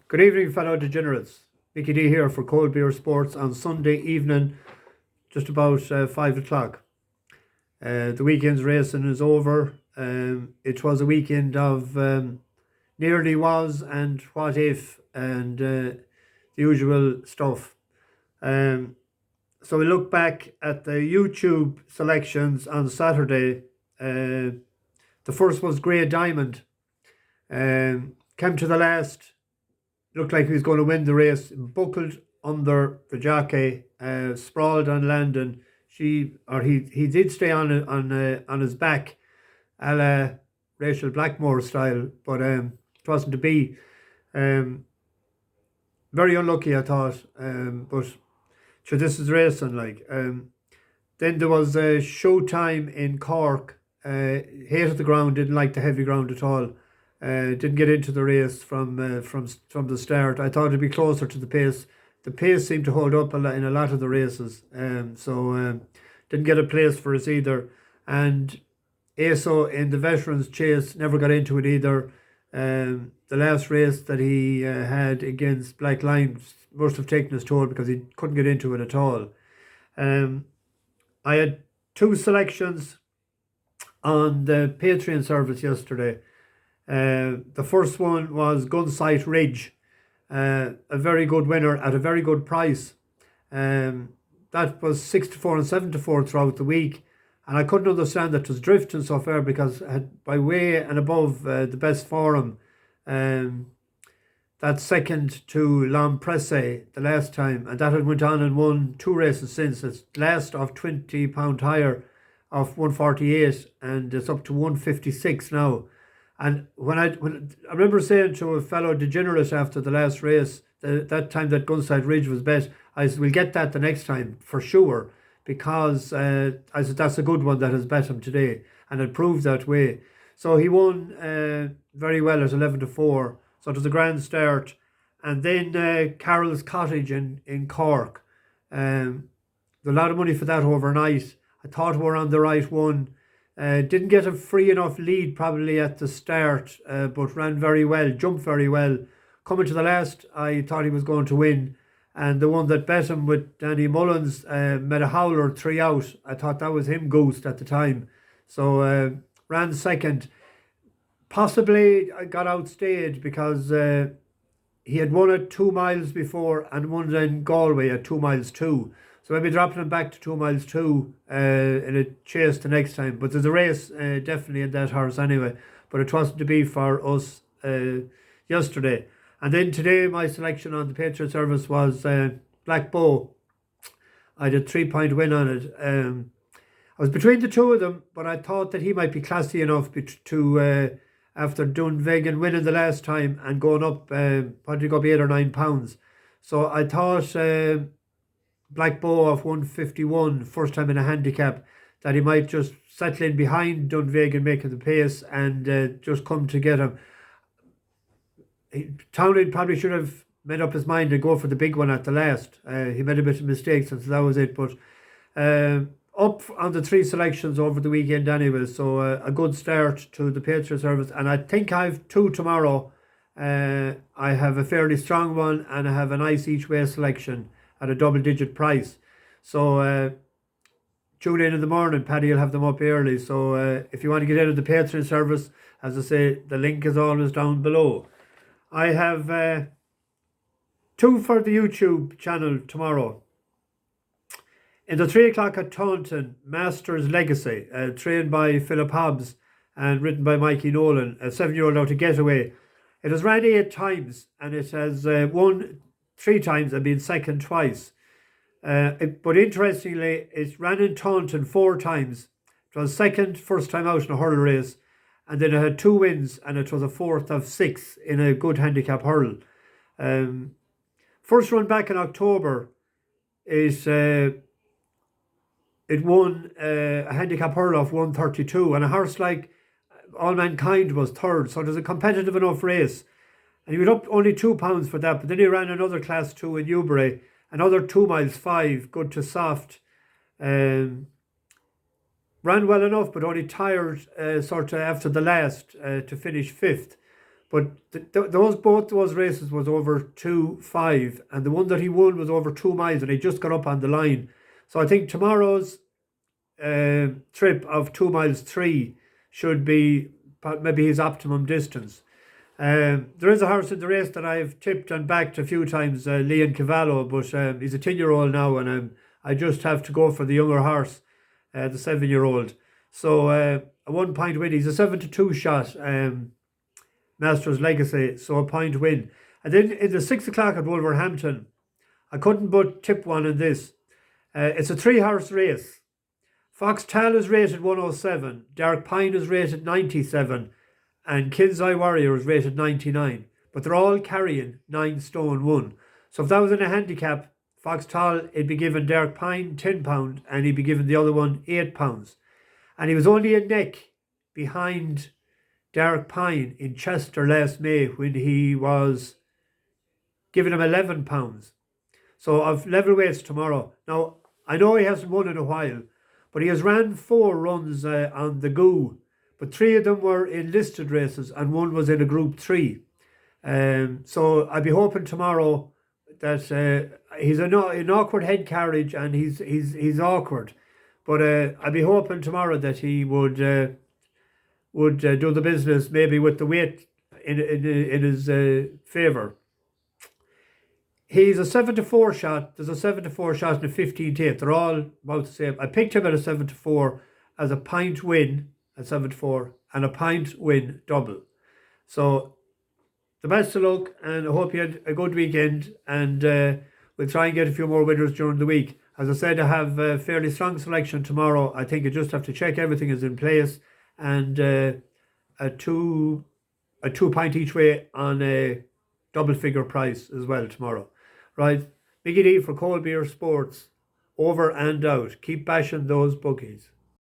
Good evening, fellow degenerates. Mickey D here for Cold Beer Sports on Sunday evening, just about 5 o'clock. The weekend's racing is over. It was a weekend of nearly was and what if and the usual stuff. So we look back at the YouTube selections on Saturday. The first was Grey Diamond. Came to the last. Looked like he was going to win the race, buckled under the jockey, sprawled on landing. He did stay on his back, a la Rachel Blackmore style, but it wasn't to be. Very unlucky, I thought. But sure, this is racing like. Then there was a showtime in Cork. Hated the ground, didn't like the heavy ground at all. Didn't get into the race from the start. I thought it'd be closer to the pace. The pace seemed to hold up in a lot of the races, so didn't get a place for us either. And ASO in the veterans chase never got into it either. The last race that he had against Black Lion must have taken his toll because he couldn't get into it at all. I had two selections on the Patreon service yesterday. The first one was Gunsight Ridge, a very good winner at a very good price. That was 6-4 and 7-4 throughout the week, and I couldn't understand that it was drifting so far because it had by way and above the best form. That second to L'Empresse the last time, and that had went on and won two races since. It's last of £20 higher of 148, and it's up to 156 now. And when I remember saying to a fellow degenerate after the last race, that time that Gunsight Ridge was bet, I said, we'll get that the next time for sure, because I said, that's a good one that has bet him today, and it proved that way. So he won very well at 11-4, so it was a grand start. And then Carol's Cottage in Cork. A lot of money for that overnight. I thought we were on the right one. Didn't get a free enough lead probably at the start, but ran very well, jumped very well. Coming to the last, I thought he was going to win. And the one that bet him with Danny Mullins made a howler 3 out. I thought that was him goosed at the time. So ran second. Possibly I got outstayed because he had won at 2 miles before and won in Galway at 2 miles too. So maybe dropping him back to 2 miles too in a chase the next time. But there's a race definitely in that horse anyway. But it wasn't to be for us yesterday. And then today my selection on the Patriot Service was Black Bow. I did 3-point win on it. I was between the two of them, but I thought that he might be classy enough to, after Dunvegan winning the last time and going up, probably go up £8 or £9. So I thought Black Bow of 151, first time in a handicap, that he might just settle in behind Dunvegan making the pace and just come to get him. Taunton probably should have made up his mind to go for the big one at the last. He made a bit of mistakes, and so that was it. But up on the 3 selections over the weekend anyway, so a good start to the Patriot Service. And I think I have 2 tomorrow. I have a fairly strong one, and I have a nice each way selection at a double-digit price. So tune in the morning. Paddy will have them up early. So if you want to get into the Patreon service, as I say, the link is always down below. I have 2 for the YouTube channel tomorrow. In the 3 o'clock at Taunton, Master's Legacy, trained by Philip Hobbs and written by Mikey Nolan, a 7-year-old out of Getaway. It has ran 8 times, and it has won 3 times and been second twice. But interestingly, it ran in Taunton 4 times. It was second, first time out in a hurl race, and then it had 2 wins, and it was a 4th of 6 in a good handicap hurl. First run back in October is it won a handicap hurl of 132, and a horse like All Mankind was third, so it was a competitive enough race. And he went up only £2 for that, but then he ran another class 2 in Newbury, another 2 miles 5, good to soft. Ran well enough, but only tired sort of after the last to finish 5th. But both those races was over 2.5, and the one that he won was over 2 miles, and he just got up on the line. So I think tomorrow's trip of 2 miles 3 should be maybe his optimum distance. There is a horse in the race that I've tipped and backed a few times, Leon Cavallo, but he's a 10-year-old now, and I just have to go for the younger horse, the 7-year-old. So a 1 point win. He's a 7-2 shot, Master's Legacy, so a point win. And then in the 6 o'clock at Wolverhampton, I couldn't but tip one in this. It's a 3-horse race. Foxtal is rated 107, Dark Pine is rated 97, and Kid's Eye Warrior is rated 99. But they're all carrying 9 stone 1. So if that was in a handicap, Foxtal, it'd be given Dark Pine £10, and he'd be given the other one £8. And he was only a neck behind Dark Pine in Chester last May when he was giving him £11. So I've level weights tomorrow. Now, I know he hasn't won in a while, but he has ran 4 runs on the go, but 3 of them were in listed races and 1 was in a Group 3. So I'll be hoping tomorrow that he's an awkward head carriage, and he's awkward. But I'll be hoping tomorrow that he would do the business, maybe with the weight in his favour. He's a 7-4 shot. There's a 7-4 shot and a 15-8. They're all about the same. I picked him at a 7-4 as a point win at 7-4 and a point win double. So the best of luck, and I hope you had a good weekend, and we'll try and get a few more winners during the week. As I said, I have a fairly strong selection tomorrow. I think you just have to check everything is in place, and a 2 point each way on a double figure price as well tomorrow. Right, Mickey D for Cold Beer Sports, over and out. Keep bashing those bookies.